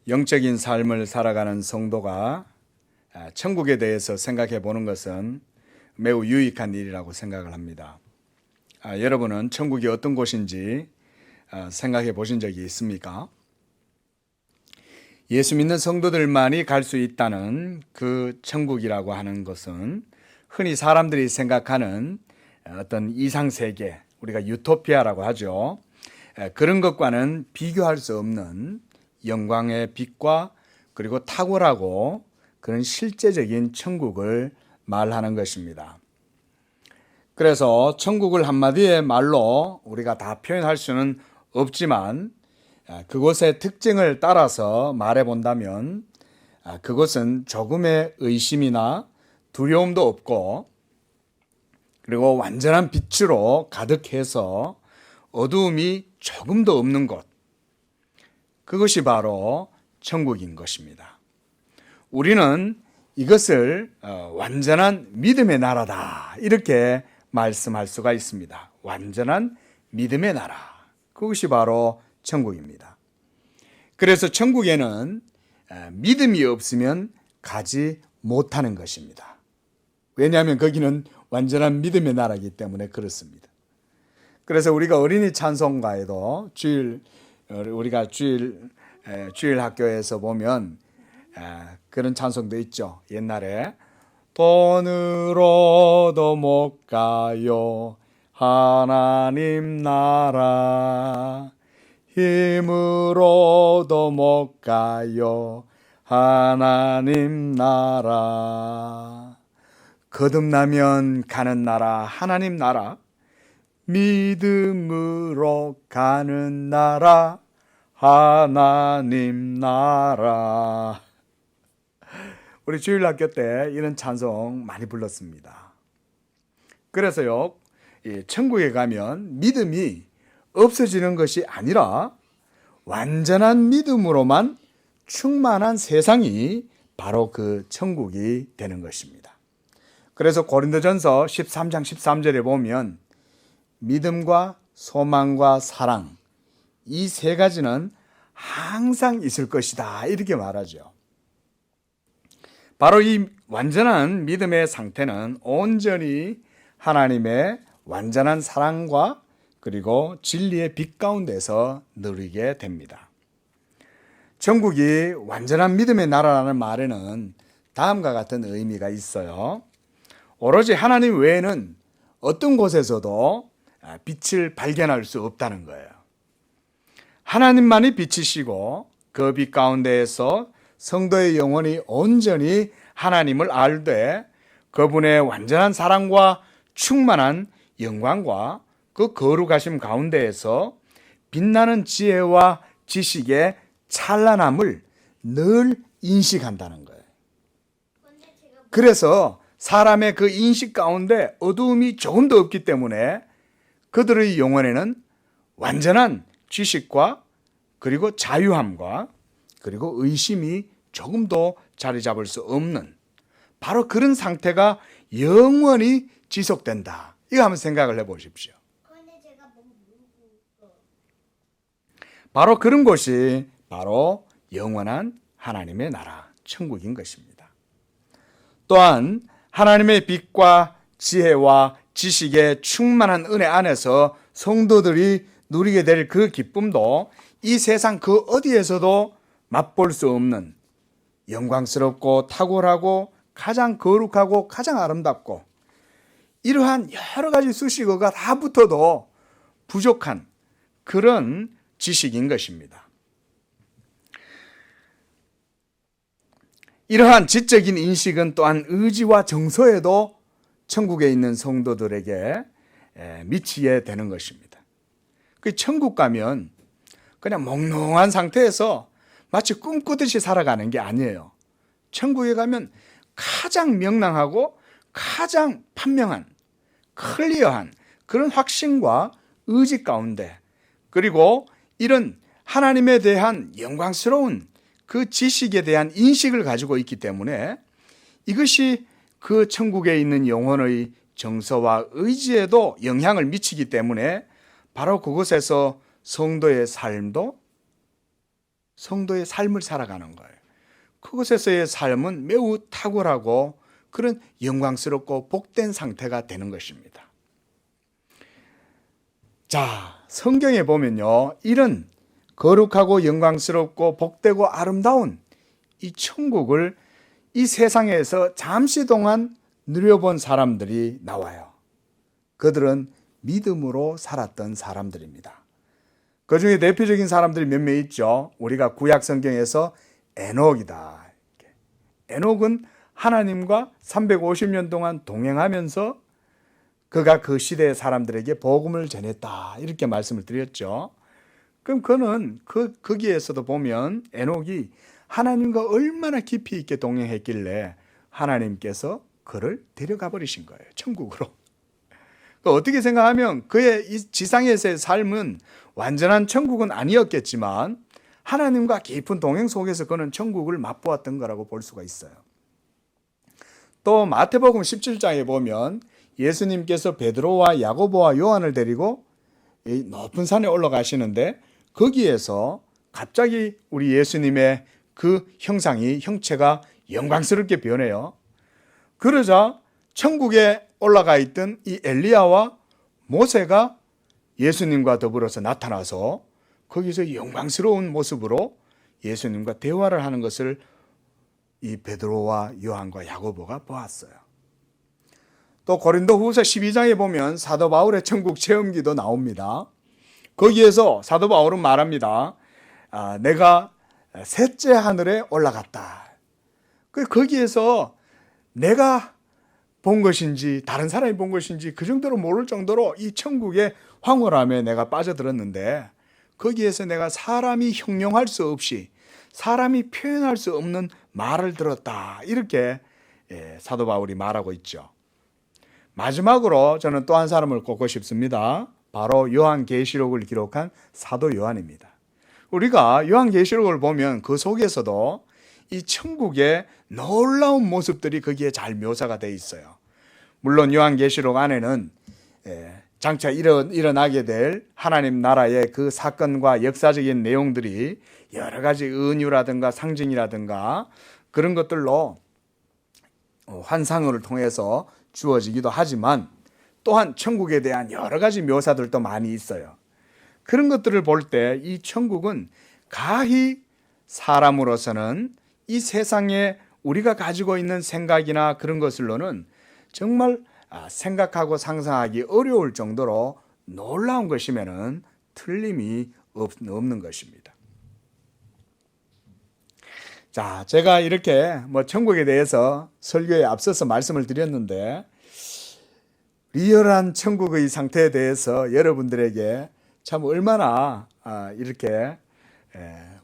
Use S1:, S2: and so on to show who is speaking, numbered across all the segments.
S1: 영적인 삶을 살아가는 성도가 천국에 대해서 생각해 보는 것은 매우 유익한 일이라고 생각을 합니다. 여러분은 천국이 어떤 곳인지 생각해 보신 적이 있습니까? 예수 믿는 성도들만이 갈 수 있다는 그 천국이라고 하는 것은 흔히 사람들이 생각하는 어떤 이상세계, 우리가 유토피아라고 하죠. 그런 것과는 비교할 수 없는 영광의 빛과 그리고 탁월하고 그런 실제적인 천국을 말하는 것입니다. 그래서 천국을 한마디의 말로 우리가 다 표현할 수는 없지만 그곳의 특징을 따라서 말해 본다면 그것은 조금의 의심이나 두려움도 없고 그리고 완전한 빛으로 가득해서 어두움이 조금도 없는 곳, 그것이 바로 천국인 것입니다. 우리는 이것을 완전한 믿음의 나라다 이렇게 말씀할 수가 있습니다. 완전한 믿음의 나라, 그것이 바로 천국입니다. 그래서 천국에는 믿음이 없으면 가지 못하는 것입니다. 왜냐하면 거기는 완전한 믿음의 나라이기 때문에 그렇습니다. 그래서 우리가 어린이 찬송가에도 우리가 주일 학교에서 보면 그런 찬송도 있죠. 옛날에 돈으로도 못 가요 하나님 나라, 힘으로도 못 가요 하나님 나라, 거듭나면 가는 나라 하나님 나라, 믿음으로 가는 나라 하나님 나라. 우리 주일학교 때 이런 찬송 많이 불렀습니다. 그래서요, 천국에 가면 믿음이 없어지는 것이 아니라 완전한 믿음으로만 충만한 세상이 바로 그 천국이 되는 것입니다. 그래서 고린도전서 13장 13절에 보면 믿음과 소망과 사랑, 이 세 가지는 항상 있을 것이다 이렇게 말하죠. 바로 이 완전한 믿음의 상태는 온전히 하나님의 완전한 사랑과 그리고 진리의 빛 가운데서 누리게 됩니다. 천국이 완전한 믿음의 나라라는 말에는 다음과 같은 의미가 있어요. 오로지 하나님 외에는 어떤 곳에서도 빛을 발견할 수 없다는 거예요. 하나님만이 빛이시고 그 빛 가운데에서 성도의 영혼이 온전히 하나님을 알되 그분의 완전한 사랑과 충만한 영광과 그 거룩하심 가운데에서 빛나는 지혜와 지식의 찬란함을 늘 인식한다는 거예요. 그래서 사람의 그 인식 가운데 어두움이 조금도 없기 때문에 그들의 영혼에는 완전한 지식과 그리고 자유함과 그리고 의심이 조금도 자리 잡을 수 없는 바로 그런 상태가 영원히 지속된다. 이거 한번 생각을 해보십시오. 바로 그런 곳이 바로 영원한 하나님의 나라, 천국인 것입니다. 또한 하나님의 빛과 지혜와 지식의 충만한 은혜 안에서 성도들이 누리게 될 그 기쁨도 이 세상 그 어디에서도 맛볼 수 없는 영광스럽고 탁월하고 가장 거룩하고 가장 아름답고 이러한 여러 가지 수식어가 다 붙어도 부족한 그런 지식인 것입니다. 이러한 지적인 인식은 또한 의지와 정서에도 천국에 있는 성도들에게 미치게 되는 것입니다. 그 천국 가면 그냥 몽롱한 상태에서 마치 꿈꾸듯이 살아가는 게 아니에요. 천국에 가면 가장 명랑하고 가장 판명한 클리어한 그런 확신과 의지 가운데 그리고 이런 하나님에 대한 영광스러운 그 지식에 대한 인식을 가지고 있기 때문에 이것이 그 천국에 있는 영혼의 정서와 의지에도 영향을 미치기 때문에 바로 그곳에서 성도의 삶도 성도의 삶을 살아가는 거예요. 그곳에서의 삶은 매우 탁월하고 그런 영광스럽고 복된 상태가 되는 것입니다. 자, 성경에 보면요, 이런 거룩하고 영광스럽고 복되고 아름다운 이 천국을 이 세상에서 잠시 동안 누려본 사람들이 나와요. 그들은 믿음으로 살았던 사람들입니다. 그 중에 대표적인 사람들이 몇 명 있죠. 우리가 구약 성경에서 에녹이다. 에녹은 하나님과 350년 동안 동행하면서 그가 그 시대의 사람들에게 복음을 전했다. 이렇게 말씀을 드렸죠. 그럼 그는 거기에서도 보면 에녹이 하나님과 얼마나 깊이 있게 동행했길래 하나님께서 그를 데려가 버리신 거예요. 천국으로. 어떻게 생각하면 그의 이 지상에서의 삶은 완전한 천국은 아니었겠지만 하나님과 깊은 동행 속에서 그는 천국을 맛보았던 거라고 볼 수가 있어요. 또 마태복음 17장에 보면 예수님께서 베드로와 야고보와 요한을 데리고 이 높은 산에 올라가시는데 거기에서 갑자기 우리 예수님의 그 형체가 영광스럽게 변해요. 그러자 천국에 올라가 있던 이 엘리야와 모세가 예수님과 더불어서 나타나서 거기서 영광스러운 모습으로 예수님과 대화를 하는 것을 이 베드로와 요한과 야고보가 보았어요. 또 고린도후서 12장에 보면 사도 바울의 천국 체험기도 나옵니다. 거기에서 사도 바울은 말합니다. 내가 셋째 하늘에 올라갔다. 거기에서 내가 본 것인지 다른 사람이 본 것인지 그 정도로 모를 정도로 이 천국의 황홀함에 내가 빠져들었는데 거기에서 내가 사람이 형용할 수 없이 사람이 표현할 수 없는 말을 들었다. 이렇게 사도 바울이 말하고 있죠. 마지막으로 저는 또 한 사람을 꼽고 싶습니다. 바로 요한계시록을 기록한 사도 요한입니다. 우리가 요한계시록을 보면 그 속에서도 이 천국의 놀라운 모습들이 거기에 잘 묘사가 되어 있어요. 물론 요한계시록 안에는 장차 일어나게 될 하나님 나라의 그 사건과 역사적인 내용들이 여러 가지 은유라든가 상징이라든가 그런 것들로 환상을 통해서 주어지기도 하지만 또한 천국에 대한 여러 가지 묘사들도 많이 있어요. 그런 것들을 볼 때 이 천국은 가히 사람으로서는 이 세상에 우리가 가지고 있는 생각이나 그런 것으로는 정말 생각하고 상상하기 어려울 정도로 놀라운 것이면은 틀림이 없는 것입니다. 자, 제가 이렇게 천국에 대해서 설교에 앞서서 말씀을 드렸는데 리얼한 천국의 상태에 대해서 여러분들에게 참 얼마나 이렇게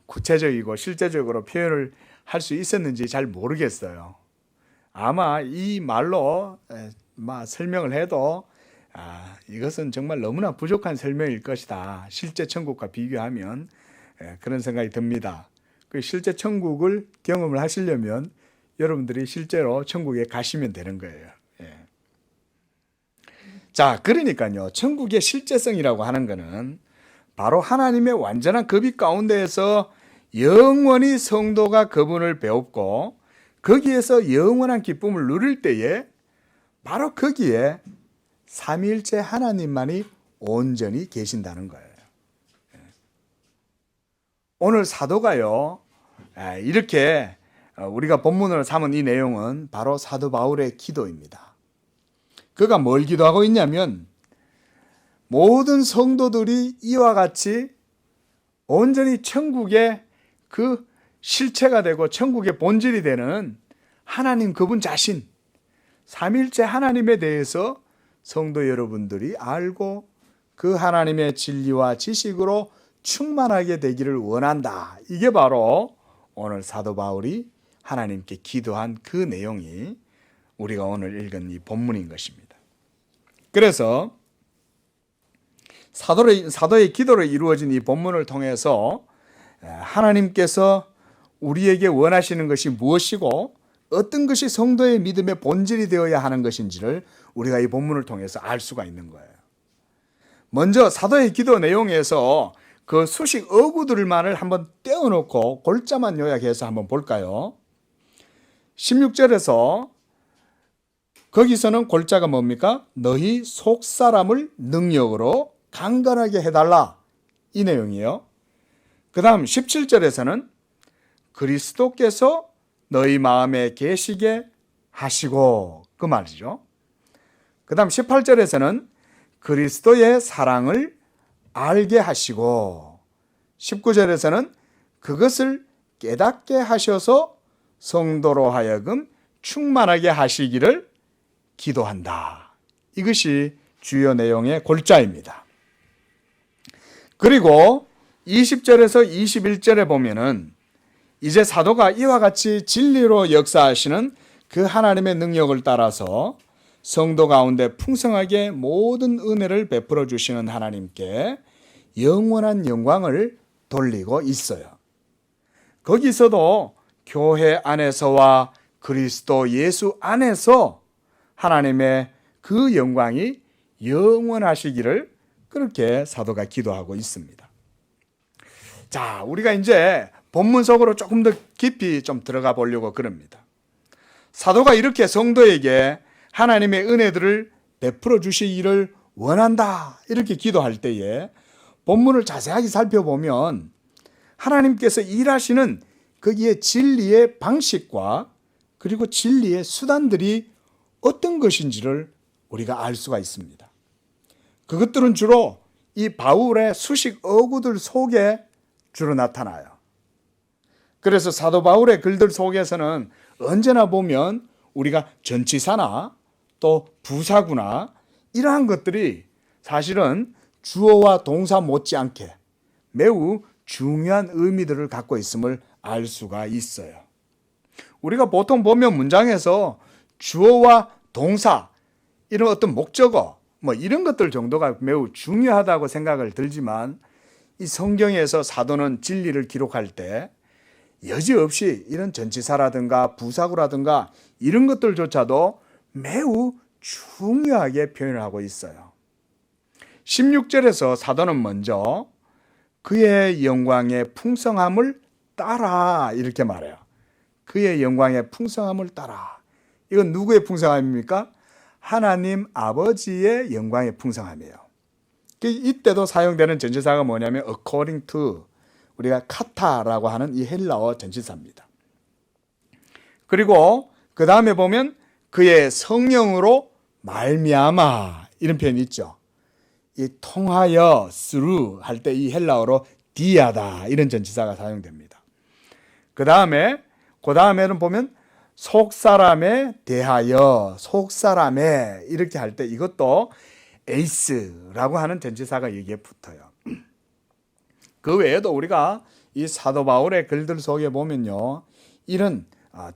S1: 구체적이고 실제적으로 표현을 할 수 있었는지 잘 모르겠어요. 아마 이 말로 설명을 해도 이것은 정말 너무나 부족한 설명일 것이다. 실제 천국과 비교하면 그런 생각이 듭니다. 그 실제 천국을 경험을 하시려면 여러분들이 실제로 천국에 가시면 되는 거예요. 자, 그러니까요. 천국의 실제성이라고 하는 것은 바로 하나님의 완전한 급이 가운데에서 영원히 성도가 그분을 배웁고 거기에서 영원한 기쁨을 누릴 때에 바로 거기에 삼위일체 하나님만이 온전히 계신다는 거예요. 오늘 사도가요, 이렇게 우리가 본문으로 삼은 이 내용은 바로 사도 바울의 기도입니다. 그가 뭘 기도하고 있냐면 모든 성도들이 이와 같이 온전히 천국의 그 실체가 되고 천국의 본질이 되는 하나님 그분 자신, 삼위일체 하나님에 대해서 성도 여러분들이 알고 그 하나님의 진리와 지식으로 충만하게 되기를 원한다. 이게 바로 오늘 사도 바울이 하나님께 기도한 그 내용이 우리가 오늘 읽은 이 본문인 것입니다. 그래서 사도의 기도로 이루어진 이 본문을 통해서 하나님께서 우리에게 원하시는 것이 무엇이고 어떤 것이 성도의 믿음의 본질이 되어야 하는 것인지를 우리가 이 본문을 통해서 알 수가 있는 거예요. 먼저 사도의 기도 내용에서 그 수식 어구들만을 한번 떼어놓고 골자만 요약해서 한번 볼까요? 16절에서 거기서는 골자가 뭡니까? 너희 속사람을 능력으로 강건하게 해달라, 이 내용이에요. 그 다음 17절에서는 그리스도께서 너희 마음에 계시게 하시고, 그 말이죠. 그 다음 18절에서는 그리스도의 사랑을 알게 하시고, 19절에서는 그것을 깨닫게 하셔서 성도로 하여금 충만하게 하시기를 기도한다. 이것이 주요 내용의 골자입니다. 그리고 20절에서 21절에 보면은 이제 사도가 이와 같이 진리로 역사하시는 그 하나님의 능력을 따라서 성도 가운데 풍성하게 모든 은혜를 베풀어 주시는 하나님께 영원한 영광을 돌리고 있어요. 거기서도 교회 안에서와 그리스도 예수 안에서 하나님의 그 영광이 영원하시기를 그렇게 사도가 기도하고 있습니다. 자, 우리가 이제 본문 속으로 조금 더 깊이 좀 들어가 보려고 그럽니다. 사도가 이렇게 성도에게 하나님의 은혜들을 베풀어 주시기를 원한다, 이렇게 기도할 때에 본문을 자세하게 살펴보면 하나님께서 일하시는 거기에 진리의 방식과 그리고 진리의 수단들이 어떤 것인지를 우리가 알 수가 있습니다. 그것들은 주로 이 바울의 수식 어구들 속에 주로 나타나요. 그래서 사도 바울의 글들 속에서는 언제나 보면 우리가 전치사나 또 부사구나 이러한 것들이 사실은 주어와 동사 못지않게 매우 중요한 의미들을 갖고 있음을 알 수가 있어요. 우리가 보통 보면 문장에서 주어와 동사, 이런 어떤 목적어, 이런 것들 정도가 매우 중요하다고 생각을 들지만 이 성경에서 사도는 진리를 기록할 때 여지없이 이런 전치사라든가 부사구라든가 이런 것들조차도 매우 중요하게 표현을 하고 있어요. 16절에서 사도는 먼저 그의 영광의 풍성함을 따라, 이렇게 말해요. 그의 영광의 풍성함을 따라. 이건 누구의 풍성함입니까? 하나님 아버지의 영광의 풍성함이에요. 이때도 사용되는 전치사가 뭐냐면 according to, 우리가 카타라고 하는 이 헬라어 전치사입니다. 그리고 그 다음에 보면 그의 성령으로 말미암아, 이런 표현이 있죠. 이 통하여 through 할 때 이 헬라어로 디아다, 이런 전치사가 사용됩니다. 그 다음에는 보면 속사람에 대하여, 속사람에 이렇게 할 때 이것도 에이스라고 하는 전치사가 여기에 붙어요. 그 외에도 우리가 이 사도 바울의 글들 속에 보면요, 이런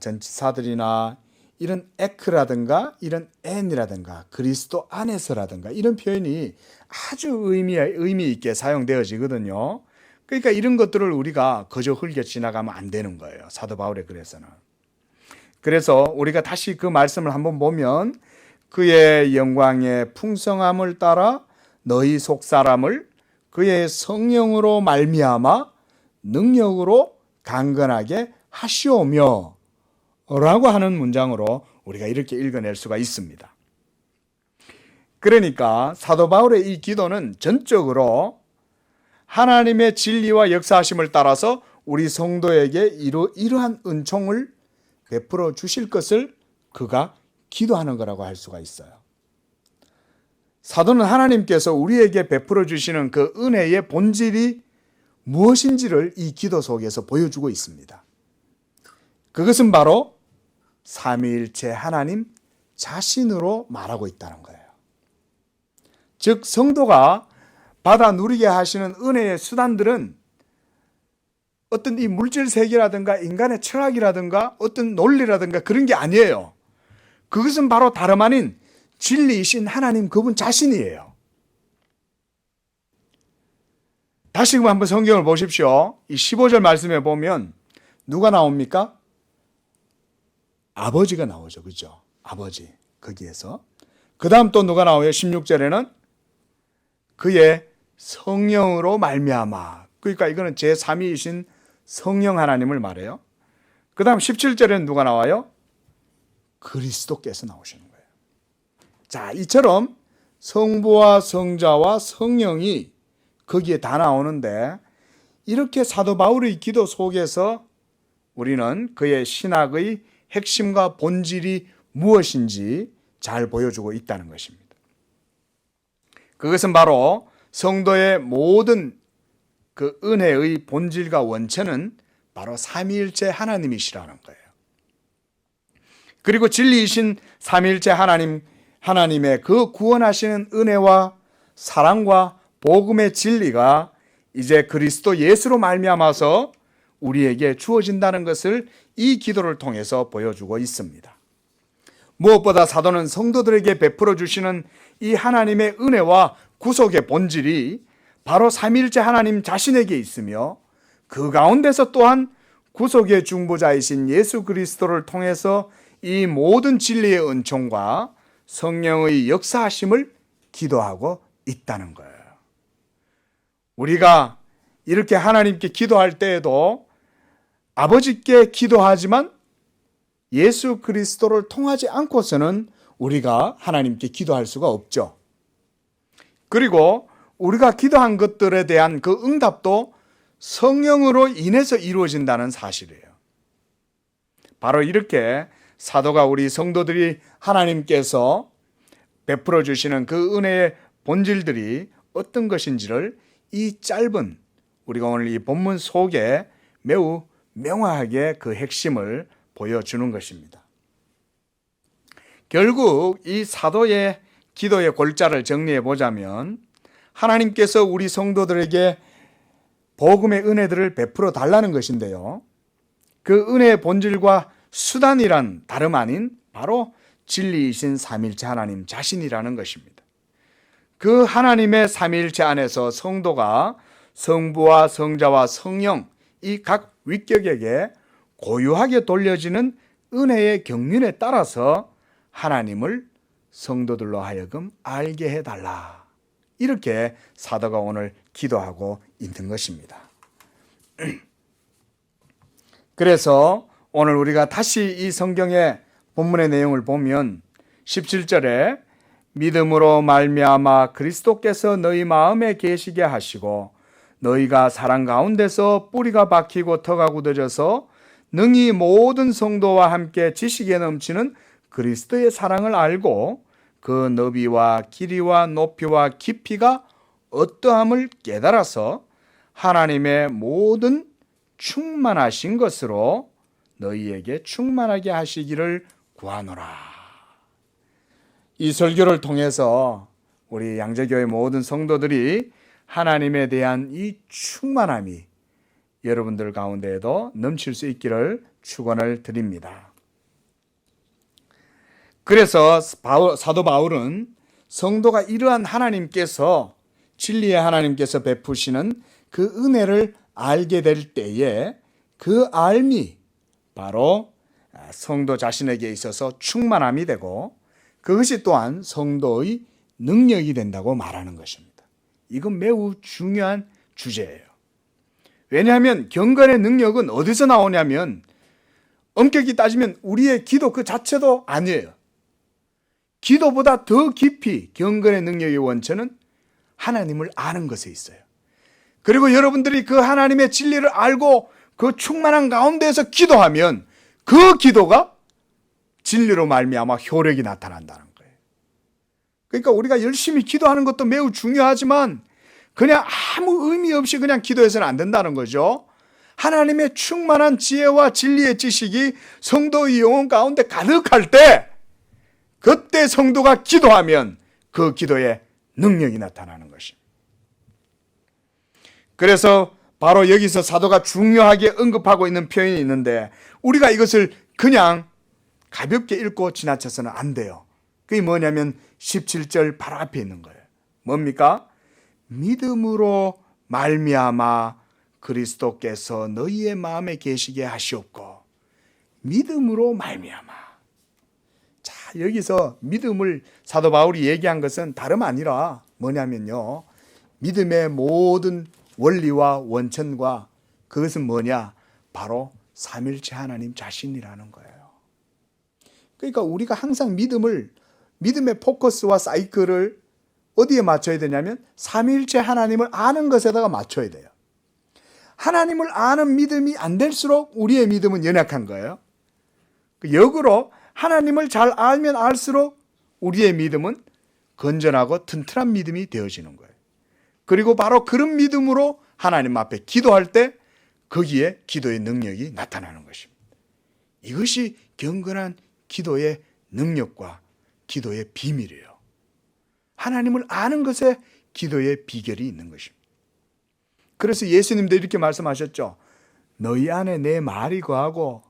S1: 전치사들이나 이런 에크라든가 이런 엔이라든가 그리스도 안에서라든가 이런 표현이 아주 의미 있게 사용되어지거든요. 그러니까 이런 것들을 우리가 그저 흘겨 지나가면 안 되는 거예요, 사도 바울의 글에서는. 그래서 우리가 다시 그 말씀을 한번 보면 그의 영광의 풍성함을 따라 너희 속사람을 그의 성령으로 말미암아 능력으로 강건하게 하시오며 라고 하는 문장으로 우리가 이렇게 읽어낼 수가 있습니다. 그러니까 사도 바울의 이 기도는 전적으로 하나님의 진리와 역사하심을 따라서 우리 성도에게 이러한 은총을 베풀어 주실 것을 그가 기도하는 거라고 할 수가 있어요. 사도는 하나님께서 우리에게 베풀어 주시는 그 은혜의 본질이 무엇인지를 이 기도 속에서 보여주고 있습니다. 그것은 바로 삼위일체 하나님 자신으로 말하고 있다는 거예요. 즉 성도가 받아 누리게 하시는 은혜의 수단들은 어떤 이 물질 세계라든가 인간의 철학이라든가 어떤 논리라든가 그런 게 아니에요. 그것은 바로 다름 아닌 진리이신 하나님 그분 자신이에요. 다시 한번 성경을 보십시오. 이 15절 말씀에 보면 누가 나옵니까? 아버지가 나오죠. 그죠? 아버지. 거기에서. 그 다음 또 누가 나와요? 16절에는 그의 성령으로 말미암아. 그러니까 이거는 제3위이신 성령 하나님을 말해요. 그 다음 17절에는 누가 나와요? 그리스도께서 나오시는 거예요. 자, 이처럼 성부와 성자와 성령이 거기에 다 나오는데, 이렇게 사도 바울의 기도 속에서 우리는 그의 신학의 핵심과 본질이 무엇인지 잘 보여주고 있다는 것입니다. 그것은 바로 성도의 모든 그 은혜의 본질과 원천은 바로 삼위일체 하나님이시라는 거예요. 그리고 진리이신 삼위일체 하나님의 그 구원하시는 은혜와 사랑과 복음의 진리가 이제 그리스도 예수로 말미암아서 우리에게 주어진다는 것을 이 기도를 통해서 보여주고 있습니다. 무엇보다 사도는 성도들에게 베풀어 주시는 이 하나님의 은혜와 구속의 본질이 바로 삼위일체 하나님 자신에게 있으며, 그 가운데서 또한 구속의 중보자이신 예수 그리스도를 통해서 이 모든 진리의 은총과 성령의 역사하심을 기도하고 있다는 거예요. 우리가 이렇게 하나님께 기도할 때에도 아버지께 기도하지만 예수 그리스도를 통하지 않고서는 우리가 하나님께 기도할 수가 없죠. 그리고 우리가 기도한 것들에 대한 그 응답도 성령으로 인해서 이루어진다는 사실이에요. 바로 이렇게 사도가 우리 성도들이 하나님께서 베풀어 주시는 그 은혜의 본질들이 어떤 것인지를 이 짧은 우리가 오늘 이 본문 속에 매우 명확하게 그 핵심을 보여주는 것입니다. 결국 이 사도의 기도의 골자를 정리해 보자면, 하나님께서 우리 성도들에게 복음의 은혜들을 베풀어 달라는 것인데요, 그 은혜의 본질과 수단이란 다름 아닌 바로 진리이신 삼위일체 하나님 자신이라는 것입니다. 그 하나님의 삼위일체 안에서 성도가 성부와 성자와 성령 이 각 위격에게 고유하게 돌려지는 은혜의 경륜에 따라서 하나님을 성도들로 하여금 알게 해달라, 이렇게 사도가 오늘 기도하고 있는 것입니다. 그래서 오늘 우리가 다시 이 성경의 본문의 내용을 보면 17절에 믿음으로 말미암아 그리스도께서 너희 마음에 계시게 하시고 너희가 사랑 가운데서 뿌리가 박히고 터가 굳어져서 능히 모든 성도와 함께 지식에 넘치는 그리스도의 사랑을 알고 그 너비와 길이와 높이와 깊이가 어떠함을 깨달아서 하나님의 모든 충만하신 것으로 너희에게 충만하게 하시기를 구하노라. 이 설교를 통해서 우리 양재교회 모든 성도들이 하나님에 대한 이 충만함이 여러분들 가운데에도 넘칠 수 있기를 축원을 드립니다. 그래서 사도 바울은 성도가 이러한 하나님께서, 진리의 하나님께서 베푸시는 그 은혜를 알게 될 때에 그 알미 바로 성도 자신에게 있어서 충만함이 되고, 그것이 또한 성도의 능력이 된다고 말하는 것입니다. 이건 매우 중요한 주제예요. 왜냐하면 경건의 능력은 어디서 나오냐면, 엄격히 따지면 우리의 기도 그 자체도 아니에요. 기도보다 더 깊이 경건의 능력의 원천은 하나님을 아는 것에 있어요. 그리고 여러분들이 그 하나님의 진리를 알고 그 충만한 가운데에서 기도하면 그 기도가 진리로 말미암아 효력이 나타난다는 거예요. 그러니까 우리가 열심히 기도하는 것도 매우 중요하지만 그냥 아무 의미 없이 그냥 기도해서는 안 된다는 거죠. 하나님의 충만한 지혜와 진리의 지식이 성도의 영혼 가운데 가득할 때, 그때 성도가 기도하면 그 기도에 능력이 나타나는 것입니다. 그래서 바로 여기서 사도가 중요하게 언급하고 있는 표현이 있는데, 우리가 이것을 그냥 가볍게 읽고 지나쳐서는 안 돼요. 그게 뭐냐면 17절 바로 앞에 있는 거예요. 뭡니까? 믿음으로 말미암아 그리스도께서 너희의 마음에 계시게 하시옵고. 믿음으로 말미암아. 자, 여기서 믿음을 사도 바울이 얘기한 것은 다름 아니라 뭐냐면요, 믿음의 모든 원리와 원천과 그것은 뭐냐? 바로 삼일체 하나님 자신이라는 거예요. 그러니까 우리가 항상 믿음의 포커스와 사이클을 어디에 맞춰야 되냐면 삼일체 하나님을 아는 것에다가 맞춰야 돼요. 하나님을 아는 믿음이 안 될수록 우리의 믿음은 연약한 거예요. 역으로 하나님을 잘 알면 알수록 우리의 믿음은 건전하고 튼튼한 믿음이 되어지는 거예요. 그리고 바로 그런 믿음으로 하나님 앞에 기도할 때 거기에 기도의 능력이 나타나는 것입니다. 이것이 경건한 기도의 능력과 기도의 비밀이에요. 하나님을 아는 것에 기도의 비결이 있는 것입니다. 그래서 예수님도 이렇게 말씀하셨죠. 너희 안에 내 말이 거하고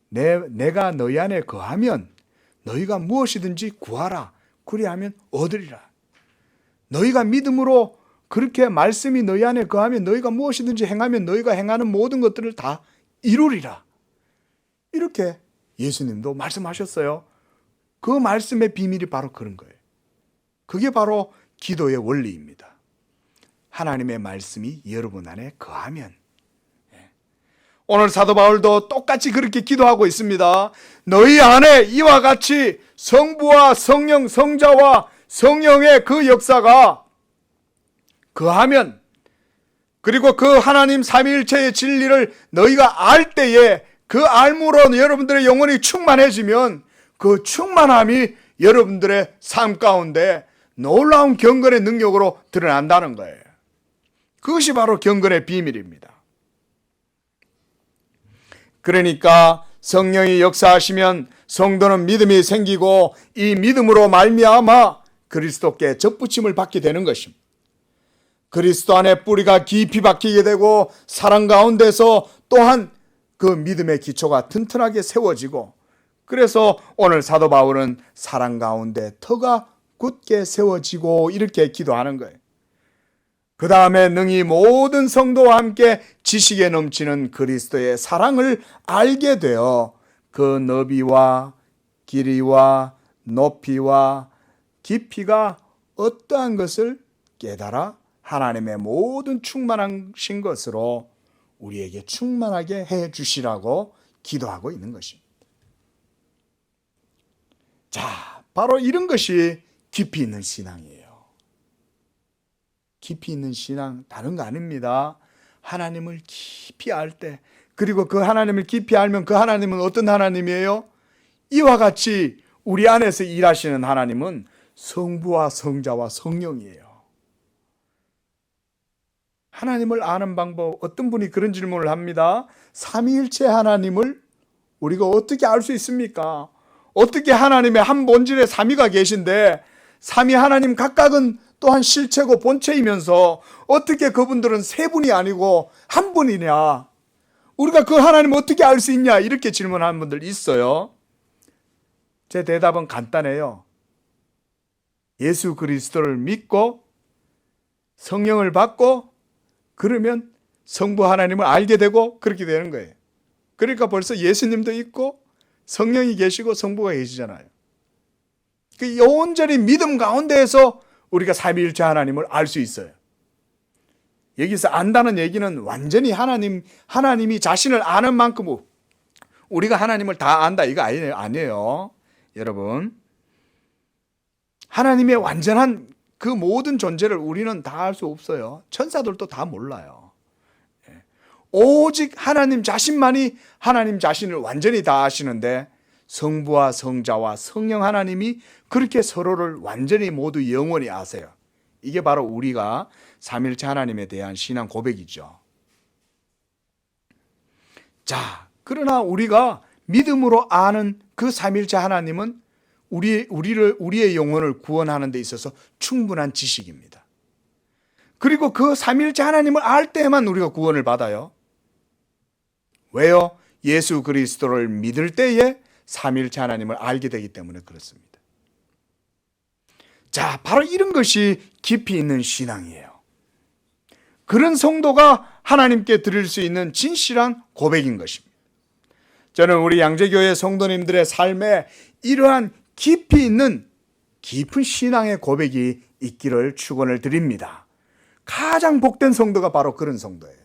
S1: 내가 너희 안에 거하면 너희가 무엇이든지 구하라. 그리하면 얻으리라. 너희가 믿음으로 그렇게 말씀이 너희 안에 거하면 너희가 무엇이든지 행하면 너희가 행하는 모든 것들을 다 이루리라. 이렇게 예수님도 말씀하셨어요. 그 말씀의 비밀이 바로 그런 거예요. 그게 바로 기도의 원리입니다. 하나님의 말씀이 여러분 안에 거하면. 오늘 사도 바울도 똑같이 그렇게 기도하고 있습니다. 너희 안에 이와 같이 성부와 성령, 성자와 성령의 그 역사가 거하면, 그리고 그 하나님 삼위일체의 진리를 너희가 알 때에 그 알므로 여러분들의 영혼이 충만해지면 그 충만함이 여러분들의 삶 가운데 놀라운 경건의 능력으로 드러난다는 거예요. 그것이 바로 경건의 비밀입니다. 그러니까 성령이 역사하시면 성도는 믿음이 생기고 이 믿음으로 말미암아 그리스도께 접붙임을 받게 되는 것입니다. 그리스도 안에 뿌리가 깊이 박히게 되고 사랑 가운데서 또한 그 믿음의 기초가 튼튼하게 세워지고, 그래서 오늘 사도 바울은 사랑 가운데 터가 굳게 세워지고 이렇게 기도하는 거예요. 그 다음에 능히 모든 성도와 함께 지식에 넘치는 그리스도의 사랑을 알게 되어 그 너비와 길이와 높이와 깊이가 어떠한 것을 깨달아 하나님의 모든 충만하신 것으로 우리에게 충만하게 해 주시라고 기도하고 있는 것입니다. 자, 바로 이런 것이 깊이 있는 신앙이에요. 깊이 있는 신앙 다른 거 아닙니다. 하나님을 깊이 알 때, 그리고 그 하나님을 깊이 알면 그 하나님은 어떤 하나님이에요? 이와 같이 우리 안에서 일하시는 하나님은 성부와 성자와 성령이에요. 하나님을 아는 방법, 어떤 분이 그런 질문을 합니다. 삼위일체 하나님을 우리가 어떻게 알 수 있습니까? 어떻게 하나님의 한 본질에 삼위가 계신데 삼위 하나님 각각은 또한 실체고 본체이면서 어떻게 그분들은 세 분이 아니고 한 분이냐? 우리가 그 하나님을 어떻게 알 수 있냐? 이렇게 질문하는 분들 있어요. 제 대답은 간단해요. 예수 그리스도를 믿고 성령을 받고 그러면 성부 하나님을 알게 되고 그렇게 되는 거예요. 그러니까 벌써 예수님도 있고 성령이 계시고 성부가 계시잖아요. 그 온전히 믿음 가운데에서 우리가 삼위일체 하나님을 알 수 있어요. 여기서 안다는 얘기는 완전히 하나님이 자신을 아는 만큼 우리가 하나님을 다 안다 이거 아니에요. 여러분, 하나님의 완전한 그 모든 존재를 우리는 다 알 수 없어요. 천사들도 다 몰라요. 오직 하나님 자신만이 하나님 자신을 완전히 다 아시는데 성부와 성자와 성령 하나님이 그렇게 서로를 완전히 모두 영원히 아세요. 이게 바로 우리가 삼일체 하나님에 대한 신앙 고백이죠. 자, 그러나 우리가 믿음으로 아는 그 삼일체 하나님은 우리의 영혼을 구원하는 데 있어서 충분한 지식입니다. 그리고 그 삼일체 하나님을 알 때에만 우리가 구원을 받아요. 왜요? 예수 그리스도를 믿을 때에 삼일체 하나님을 알게 되기 때문에 그렇습니다. 자, 바로 이런 것이 깊이 있는 신앙이에요. 그런 성도가 하나님께 드릴 수 있는 진실한 고백인 것입니다. 저는 우리 양재교회 성도님들의 삶에 이러한 깊이 있는 깊은 신앙의 고백이 있기를 축원을 드립니다. 가장 복된 성도가 바로 그런 성도예요.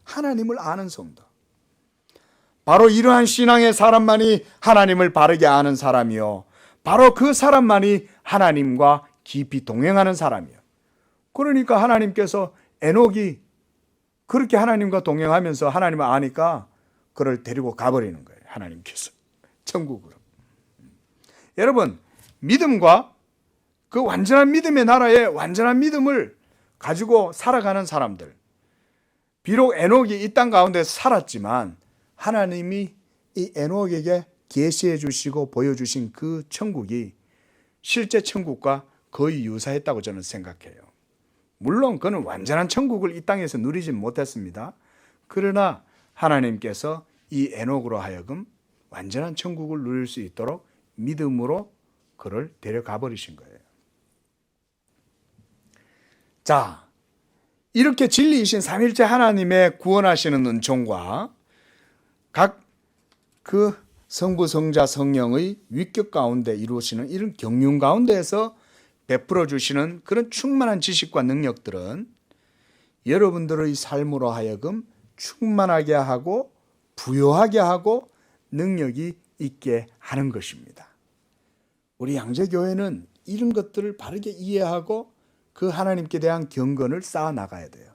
S1: 하나님을 아는 성도. 바로 이러한 신앙의 사람만이 하나님을 바르게 아는 사람이요, 바로 그 사람만이 하나님과 깊이 동행하는 사람이요. 그러니까 하나님께서 에녹이 그렇게 하나님과 동행하면서 하나님을 아니까 그를 데리고 가버리는 거예요. 하나님께서 천국으로. 여러분, 믿음과 그 완전한 믿음의 나라에 완전한 믿음을 가지고 살아가는 사람들, 비록 에녹이 이 땅 가운데 살았지만 하나님이 이 에녹에게 계시해 주시고 보여주신 그 천국이 실제 천국과 거의 유사했다고 저는 생각해요. 물론 그는 완전한 천국을 이 땅에서 누리진 못했습니다. 그러나 하나님께서 이 에녹으로 하여금 완전한 천국을 누릴 수 있도록 믿음으로 그를 데려가 버리신 거예요. 자, 이렇게 진리이신 삼일째 하나님의 구원하시는 은총과 각 그 성부, 성자, 성령의 위격 가운데 이루어지는 이런 경륜 가운데에서 베풀어 주시는 그런 충만한 지식과 능력들은 여러분들의 삶으로 하여금 충만하게 하고 부요하게 하고 능력이 있게 하는 것입니다. 우리 양재교회는 이런 것들을 바르게 이해하고 그 하나님께 대한 경건을 쌓아 나가야 돼요.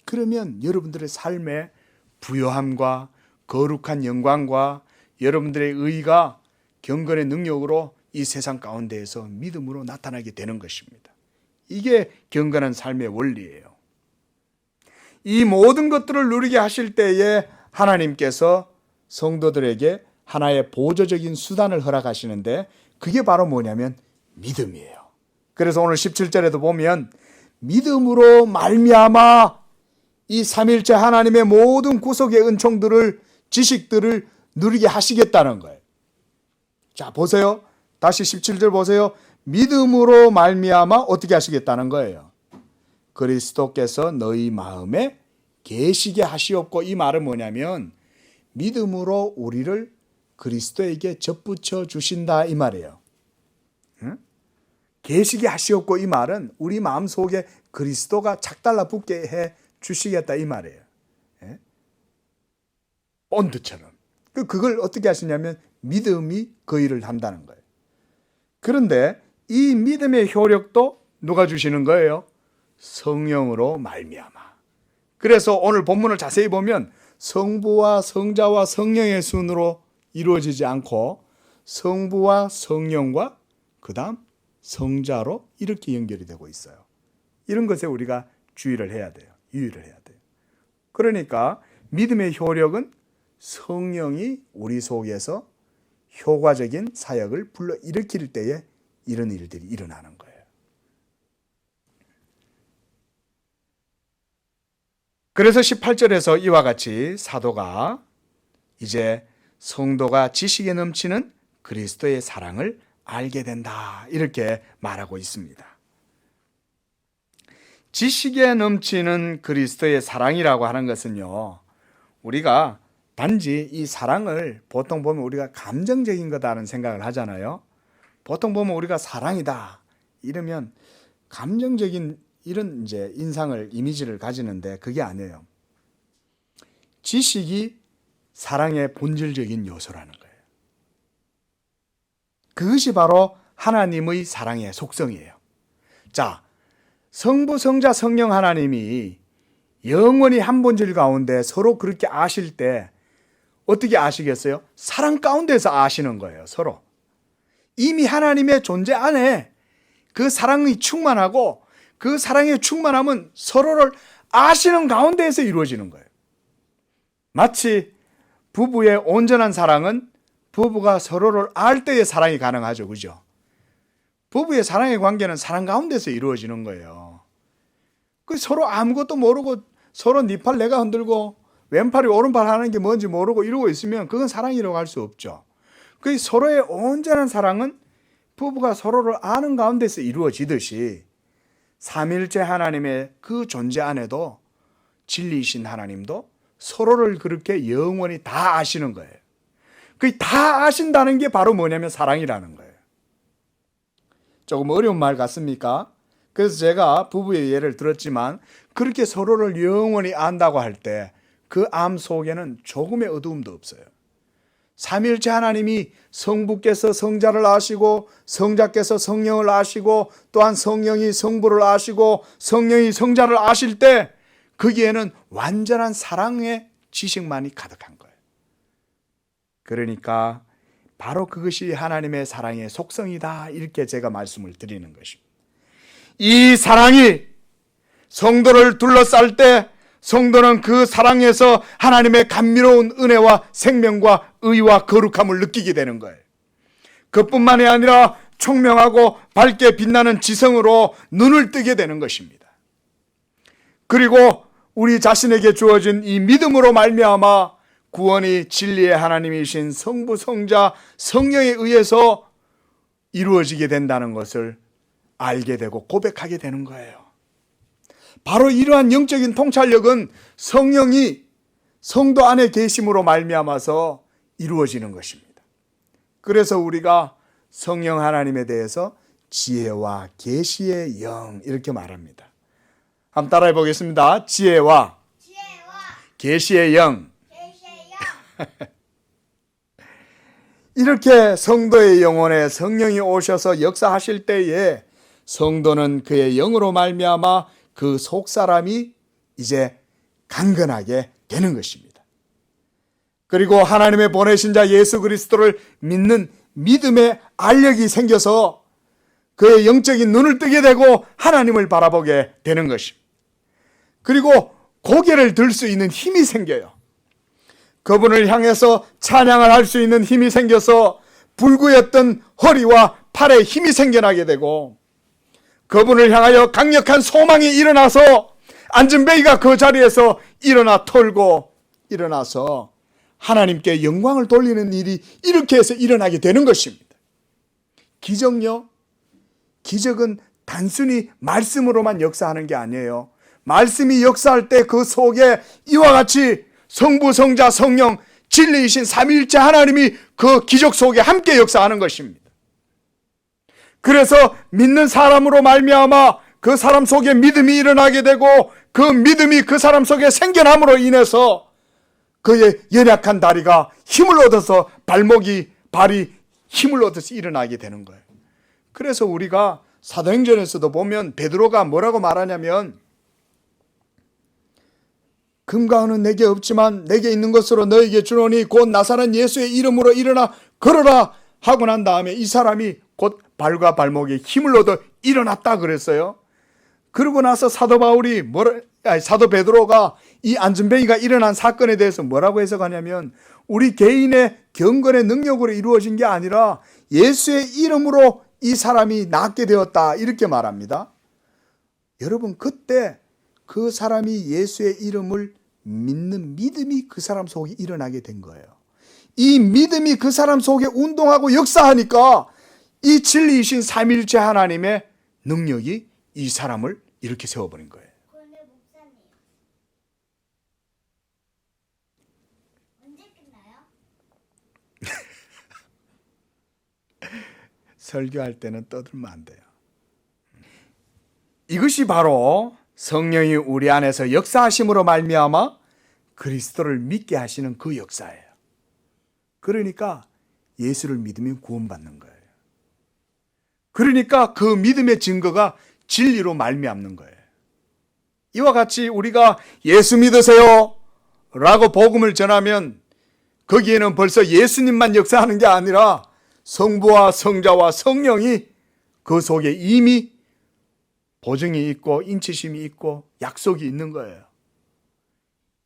S1: 그러면 여러분들의 삶에 부요함과 거룩한 영광과 여러분들의 의가 경건의 능력으로 이 세상 가운데에서 믿음으로 나타나게 되는 것입니다. 이게 경건한 삶의 원리예요. 이 모든 것들을 누리게 하실 때에 하나님께서 성도들에게 하나의 보조적인 수단을 허락하시는데 그게 바로 뭐냐면 믿음이에요. 그래서 오늘 17절에도 보면 믿음으로 말미암아 이 삼일째 하나님의 모든 구속의 은총들을, 지식들을 누리게 하시겠다는 거예요. 자, 보세요. 다시 17절 보세요. 믿음으로 말미암아 어떻게 하시겠다는 거예요? 그리스도께서 너희 마음에 계시게 하시옵고, 이 말은 뭐냐면 믿음으로 우리를 그리스도에게 접붙여 주신다 이 말이에요. 응? 계시게 하시옵고, 이 말은 우리 마음속에 그리스도가 착달라 붙게 해 주시겠다 이 말이에요. 예? 본드처럼. 그걸 어떻게 하시냐면 믿음이 그 일을 한다는 거예요. 그런데 이 믿음의 효력도 누가 주시는 거예요? 성령으로 말미암아. 그래서 오늘 본문을 자세히 보면 성부와 성자와 성령의 순으로 이루어지지 않고 성부와 성령과 그 다음 성자로 이렇게 연결이 되고 있어요. 이런 것에 우리가 주의를 해야 돼요. 유의를 해야 돼요. 그러니까 믿음의 효력은 성령이 우리 속에서 효과적인 사역을 불러일으킬 때에 이런 일들이 일어나는 거예요. 그래서 18절에서 이와 같이 사도가 이제 성도가 지식에 넘치는 그리스도의 사랑을 알게 된다 이렇게 말하고 있습니다. 지식에 넘치는 그리스도의 사랑이라고 하는 것은요, 우리가 단지 이 사랑을 보통 보면 우리가 감정적인 거다라는 생각을 하잖아요. 보통 보면 우리가 사랑이다 이러면 감정적인 이런 이제 인상을, 이미지를 가지는데 그게 아니에요. 지식이 사랑의 본질적인 요소라는 거예요. 그것이 바로 하나님의 사랑의 속성이에요. 자, 성부, 성자, 성령 하나님이 영원히 한 본질 가운데 서로 그렇게 아실 때 어떻게 아시겠어요? 사랑 가운데서 아시는 거예요, 서로. 이미 하나님의 존재 안에 그 사랑이 충만하고 그 사랑의 충만함은 서로를 아시는 가운데에서 이루어지는 거예요. 마치 부부의 온전한 사랑은 부부가 서로를 알 때의 사랑이 가능하죠, 그죠? 부부의 사랑의 관계는 사랑 가운데서 이루어지는 거예요. 그 서로 아무것도 모르고 서로 네 팔 내가 흔들고 왼팔이 오른팔 하는 게 뭔지 모르고 이러고 있으면 그건 사랑이라고 할 수 없죠. 그 서로의 온전한 사랑은 부부가 서로를 아는 가운데서 이루어지듯이 삼일째 하나님의 그 존재 안에도 진리이신 하나님도 서로를 그렇게 영원히 다 아시는 거예요. 그 다 아신다는 게 바로 뭐냐면 사랑이라는 거예요. 조금 어려운 말 같습니까? 그래서 제가 부부의 예를 들었지만 그렇게 서로를 영원히 안다고 할 때 그 암 속에는 조금의 어두움도 없어요. 삼위일체 하나님이 성부께서 성자를 아시고 성자께서 성령을 아시고 또한 성령이 성부를 아시고 성령이 성자를 아실 때 거기에는 완전한 사랑의 지식만이 가득한 거예요. 그러니까 바로 그것이 하나님의 사랑의 속성이다, 이렇게 제가 말씀을 드리는 것입니다. 이 사랑이 성도를 둘러쌀 때 성도는 그 사랑에서 하나님의 감미로운 은혜와 생명과 의와 거룩함을 느끼게 되는 거예요. 그뿐만이 아니라 총명하고 밝게 빛나는 지성으로 눈을 뜨게 되는 것입니다. 그리고 우리 자신에게 주어진 이 믿음으로 말미암아 구원이 진리의 하나님이신 성부, 성자, 성령에 의해서 이루어지게 된다는 것을 알게 되고 고백하게 되는 거예요. 바로 이러한 영적인 통찰력은 성령이 성도 안에 계심으로 말미암아서 이루어지는 것입니다. 그래서 우리가 성령 하나님에 대해서 지혜와 계시의 영, 이렇게 말합니다. 한번 따라해 보겠습니다. 지혜와 계시의 영. 이렇게 성도의 영혼에 성령이 오셔서 역사하실 때에 성도는 그의 영으로 말미암아 그 속사람이 이제 강건하게 되는 것입니다. 그리고 하나님의 보내신 자 예수 그리스도를 믿는 믿음의 알력이 생겨서 그의 영적인 눈을 뜨게 되고 하나님을 바라보게 되는 것입니다. 그리고 고개를 들 수 있는 힘이 생겨요. 그분을 향해서 찬양을 할 수 있는 힘이 생겨서 불구였던 허리와 팔에 힘이 생겨나게 되고 그분을 향하여 강력한 소망이 일어나서 안전뱅이가 그 자리에서 일어나 털고 일어나서 하나님께 영광을 돌리는 일이 이렇게 해서 일어나게 되는 것입니다. 기적요? 기적은 단순히 말씀으로만 역사하는 게 아니에요. 말씀이 역사할 때 그 속에 이와 같이 성부, 성자, 성령, 진리이신 삼위일체 하나님이 그 기적 속에 함께 역사하는 것입니다. 그래서 믿는 사람으로 말미암아 그 사람 속에 믿음이 일어나게 되고 그 믿음이 그 사람 속에 생겨남으로 인해서 그의 연약한 다리가 힘을 얻어서 발이 힘을 얻어서 일어나게 되는 거예요. 그래서 우리가 사도행전에서도 보면 베드로가 뭐라고 말하냐면 금과 은은 내게 없지만 내게 있는 것으로 너에게 주노니 곧 나사렛 예수의 이름으로 일어나 걸어라 하고 난 다음에 이 사람이 곧 발과 발목에 힘을 얻어 일어났다 그랬어요. 그러고 나서 사도 베드로가 이 안전뱅이가 일어난 사건에 대해서 뭐라고 해석하냐면 우리 개인의 경건의 능력으로 이루어진 게 아니라 예수의 이름으로 이 사람이 낫게 되었다, 이렇게 말합니다. 여러분, 그때 그 사람이 예수의 이름을 믿는 믿음이 그 사람 속에 일어나게 된 거예요. 이 믿음이 그 사람 속에 운동하고 역사하니까 이 진리이신 삼위일체 하나님의 능력이 이 사람을 이렇게 세워버린 거예요.
S2: 그런데 목사님, 언제 끝나요?
S1: 설교할 때는 떠들면 안 돼요. 이것이 바로 성령이 우리 안에서 역사하심으로 말미암아 그리스도를 믿게 하시는 그 역사예요. 그러니까 예수를 믿으면 구원받는 거예요. 그러니까 그 믿음의 증거가 진리로 말미암는 거예요. 이와 같이 우리가 예수 믿으세요 라고 복음을 전하면 거기에는 벌써 예수님만 역사하는 게 아니라 성부와 성자와 성령이 그 속에 이미 보증이 있고 인치심이 있고 약속이 있는 거예요.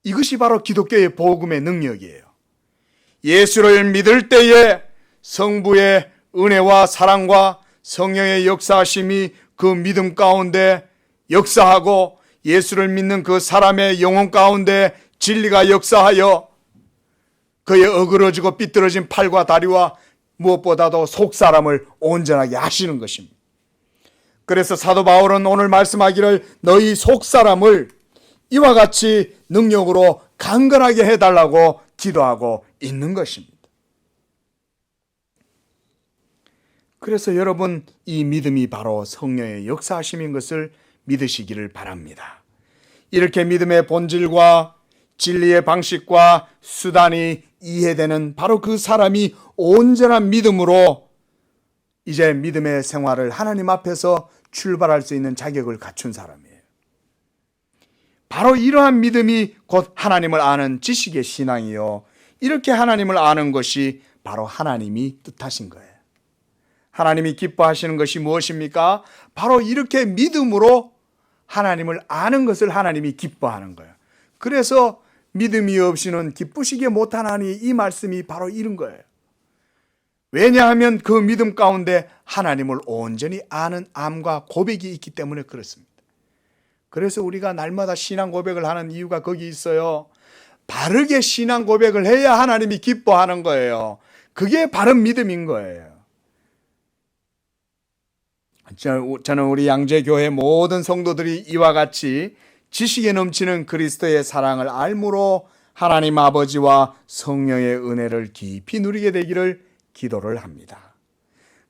S1: 이것이 바로 기독교의 복음의 능력이에요. 예수를 믿을 때에 성부의 은혜와 사랑과 성령의 역사하심이 그 믿음 가운데 역사하고 예수를 믿는 그 사람의 영혼 가운데 진리가 역사하여 그의 어그러지고 삐뚤어진 팔과 다리와 무엇보다도 속사람을 온전하게 하시는 것입니다. 그래서 사도 바울은 오늘 말씀하기를 너희 속사람을 이와 같이 능력으로 강건하게 해달라고 기도하고 있는 것입니다. 그래서 여러분, 이 믿음이 바로 성령의 역사하심인 것을 믿으시기를 바랍니다. 이렇게 믿음의 본질과 진리의 방식과 수단이 이해되는 바로 그 사람이 온전한 믿음으로 이제 믿음의 생활을 하나님 앞에서 출발할 수 있는 자격을 갖춘 사람이에요. 바로 이러한 믿음이 곧 하나님을 아는 지식의 신앙이요, 이렇게 하나님을 아는 것이 바로 하나님이 뜻하신 거예요. 하나님이 기뻐하시는 것이 무엇입니까? 바로 이렇게 믿음으로 하나님을 아는 것을 하나님이 기뻐하는 거예요. 그래서 믿음이 없이는 기쁘시게 못하나니, 이 말씀이 바로 이런 거예요. 왜냐하면 그 믿음 가운데 하나님을 온전히 아는 암과 고백이 있기 때문에 그렇습니다. 그래서 우리가 날마다 신앙 고백을 하는 이유가 거기 있어요. 바르게 신앙 고백을 해야 하나님이 기뻐하는 거예요. 그게 바른 믿음인 거예요. 저는 우리 양재교회 모든 성도들이 이와 같이 지식에 넘치는 그리스도의 사랑을 알므로 하나님 아버지와 성령의 은혜를 깊이 누리게 되기를 기도를 합니다.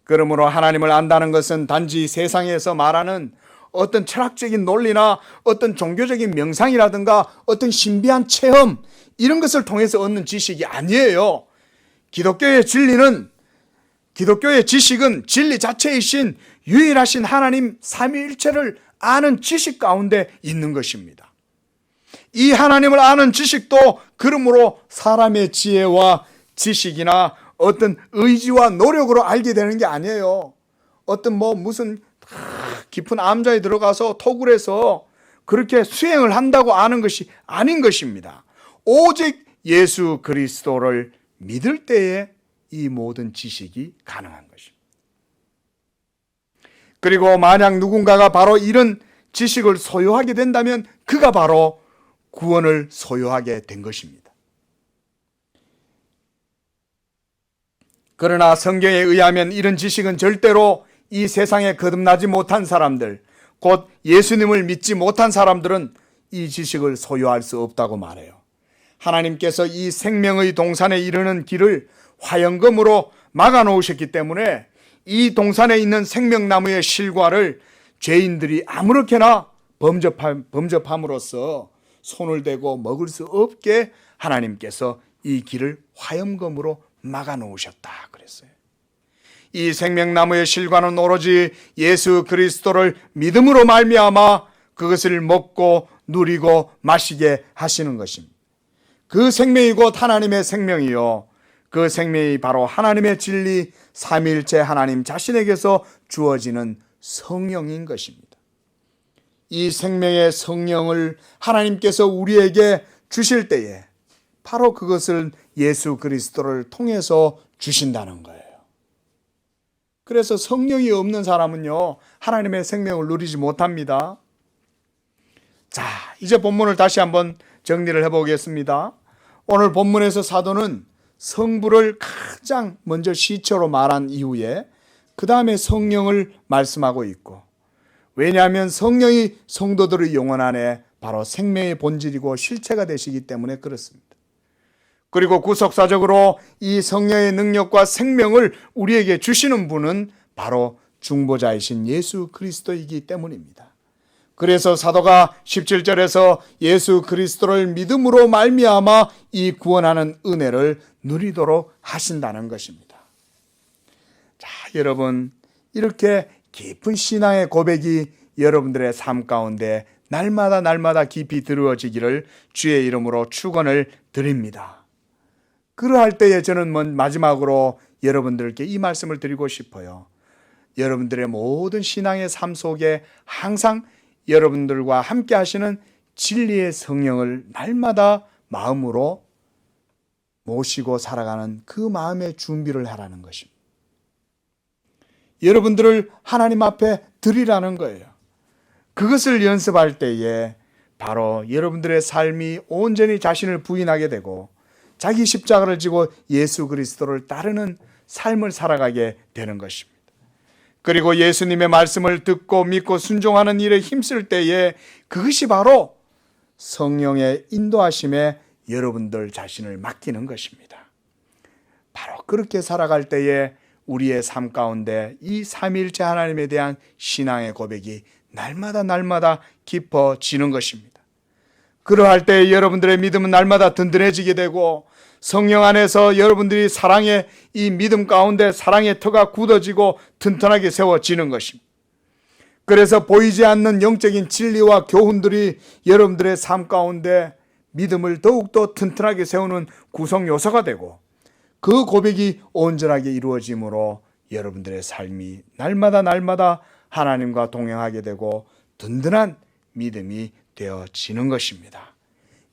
S1: 그러므로 하나님을 안다는 것은 단지 세상에서 말하는 어떤 철학적인 논리나 어떤 종교적인 명상이라든가 어떤 신비한 체험, 이런 것을 통해서 얻는 지식이 아니에요. 기독교의 지식은 진리 자체이신 유일하신 하나님 삼위일체를 아는 지식 가운데 있는 것입니다. 이 하나님을 아는 지식도 그러므로 사람의 지혜와 지식이나 어떤 의지와 노력으로 알게 되는 게 아니에요. 어떤 무슨 깊은 암자에 들어가서 토굴에서 그렇게 수행을 한다고 아는 것이 아닌 것입니다. 오직 예수 그리스도를 믿을 때에 이 모든 지식이 가능한 것입니다. 그리고 만약 누군가가 바로 이런 지식을 소유하게 된다면 그가 바로 구원을 소유하게 된 것입니다. 그러나 성경에 의하면 이런 지식은 절대로 이 세상에 거듭나지 못한 사람들, 곧 예수님을 믿지 못한 사람들은 이 지식을 소유할 수 없다고 말해요. 하나님께서 이 생명의 동산에 이르는 길을 화영검으로 막아놓으셨기 때문에 이 동산에 있는 생명나무의 실과를 죄인들이 아무렇게나 범접함으로써 손을 대고 먹을 수 없게 하나님께서 이 길을 화영검으로 막아놓으셨다 그랬어요. 이 생명나무의 실과는 오로지 예수 그리스도를 믿음으로 말미암아 그것을 먹고 누리고 마시게 하시는 것입니다. 그 생명이 곧 하나님의 생명이요, 그 생명이 바로 하나님의 진리 삼위일체 하나님 자신에게서 주어지는 성령인 것입니다. 이 생명의 성령을 하나님께서 우리에게 주실 때에 바로 그것을 예수 그리스도를 통해서 주신다는 거예요. 그래서 성령이 없는 사람은요, 하나님의 생명을 누리지 못합니다. 자, 이제 본문을 다시 한번 정리를 해보겠습니다. 오늘 본문에서 사도는 성부를 가장 먼저 시초로 말한 이후에 그 다음에 성령을 말씀하고 있고, 왜냐하면 성령이 성도들의 영혼 안에 바로 생명의 본질이고 실체가 되시기 때문에 그렇습니다. 그리고 구속사적으로 이 성령의 능력과 생명을 우리에게 주시는 분은 바로 중보자이신 예수 그리스도이기 때문입니다. 그래서 사도가 17절에서 예수 그리스도를 믿음으로 말미암아 이 구원하는 은혜를 누리도록 하신다는 것입니다. 자, 여러분, 이렇게 깊은 신앙의 고백이 여러분들의 삶 가운데 날마다 깊이 드루어지기를 주의 이름으로 축원을 드립니다. 그러할 때에 저는 마지막으로 여러분들께 이 말씀을 드리고 싶어요. 여러분들의 모든 신앙의 삶 속에 항상 여러분들과 함께 하시는 진리의 성령을 날마다 마음으로 모시고 살아가는 그 마음의 준비를 하라는 것입니다. 여러분들을 하나님 앞에 드리라는 거예요. 그것을 연습할 때에 바로 여러분들의 삶이 온전히 자신을 부인하게 되고 자기 십자가를 지고 예수 그리스도를 따르는 삶을 살아가게 되는 것입니다. 그리고 예수님의 말씀을 듣고 믿고 순종하는 일에 힘쓸 때에 그것이 바로 성령의 인도하심에 여러분들 자신을 맡기는 것입니다. 바로 그렇게 살아갈 때에 우리의 삶 가운데 이 삼위일체 하나님에 대한 신앙의 고백이 날마다 깊어지는 것입니다. 그러할 때 여러분들의 믿음은 날마다 든든해지게 되고 성령 안에서 여러분들이 사랑의 이 믿음 가운데 사랑의 터가 굳어지고 튼튼하게 세워지는 것입니다. 그래서 보이지 않는 영적인 진리와 교훈들이 여러분들의 삶 가운데 믿음을 더욱더 튼튼하게 세우는 구성 요소가 되고 그 고백이 온전하게 이루어짐으로 여러분들의 삶이 날마다 하나님과 동행하게 되고 든든한 믿음이 되어지는 것입니다.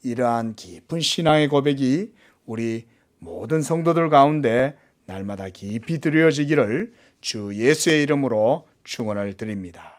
S1: 이러한 깊은 신앙의 고백이 우리 모든 성도들 가운데 날마다 깊이 드려지기를 주 예수의 이름으로 축원을 드립니다.